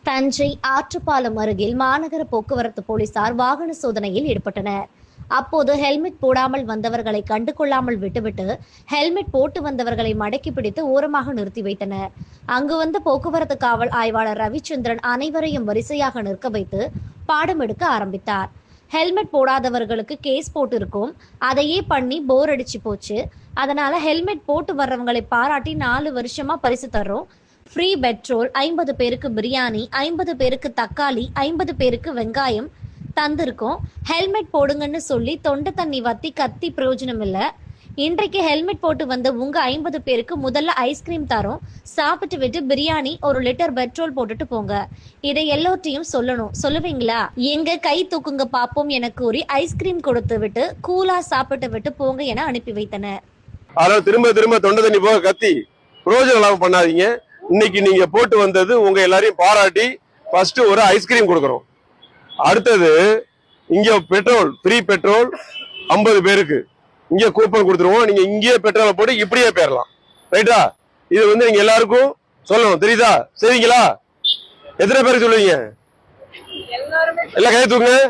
தஞ்சை ஆற்றுப்பாலம் அருகில் மாநகர போக்குவரத்து போலீசார் வாகன சோதனையில் ஈடுபட்டனர். அப்போது ஹெல்மெட் போடாமல் வந்தவர்களை கண்டுகொள்ளாமல் விட்டுவிட்டு ஹெல்மெட் போட்டு வந்தவர்களை மடக்கி பிடித்து ஓரமாக நிறுத்தி வைத்தனர். அங்கு வந்த போக்குவரத்து காவல் ஆய்வாளர் ரவிச்சந்திரன் அனைவரையும் வரிசையாக நிற்க வைத்து பாடம் எடுக்க ஆரம்பித்தார். ஹெல்மெட் போடாதவர்களுக்கு கேஸ் போட்டிருக்கோம், அதையே பண்ணி போர் அடிச்சு போச்சு. அதனால ஹெல்மெட் போட்டு வர்றவங்களை பாராட்டி 4 வருஷமா பரிசு தர்றோம். ஃப்ரீ பெட்ரோல், 50 பேருக்கு பிரியாணி, 50 பேருக்கு தக்காளி, 50 பேருக்கு வெங்காயம் தந்திருக்கோம். ஹெல்மெட் போடுங்கன்னு சொல்லி தொண்டை தண்ணி வத்தி கத்தி பிரயோஜனம் இல்லை. இன்றைக்கு ஹெல்மெட் போட்டு வந்த உங்க 50 பேருக்கு முதல்ல ஐஸ்கிரீம் தரோம். சாப்பிட்டு விட்டு பிரியாணி 1 லிட்டர் பெட்ரோல் போட்டுட்டு போங்க. இதை எல்லாத்தையும் சொல்லணும். சொல்லுவீங்களா? எங்க கை தூக்குங்க பாப்போம் என கூறி ஐஸ்கிரீம் கொடுத்து விட்டு கூலா சாப்பிட்டு விட்டு போங்க என அனுப்பி வைத்தனர். திரும்ப திரும்ப தொண்டை தண்ணி போக கத்தி பிரயோஜனம் இல்லாம பண்ணாதீங்க. இன்னைக்கு நீங்க போட்டு வந்தது உங்க எல்லாரையும் பாராட்டி ஃபர்ஸ்ட் ஒரு ஐஸ்கிரீம் கொடுக்கறோம். அடுத்தது இங்க பெட்ரோல், ஃப்ரீ பெட்ரோல் 50 பேருக்கு இங்க கூப்பன் கொடுத்துருவோம். நீங்க இங்கேயே பெட்ரோலை போட்டு இப்படியே போயிடலாம். ரைட்டா? இது நீங்க எல்லாருக்கும் சொல்லணும். தெரியுதா? சரிங்களா? எத்தனை பேருக்கு சொல்லுவீங்க? எல்லாம் கை தூக்குங்க.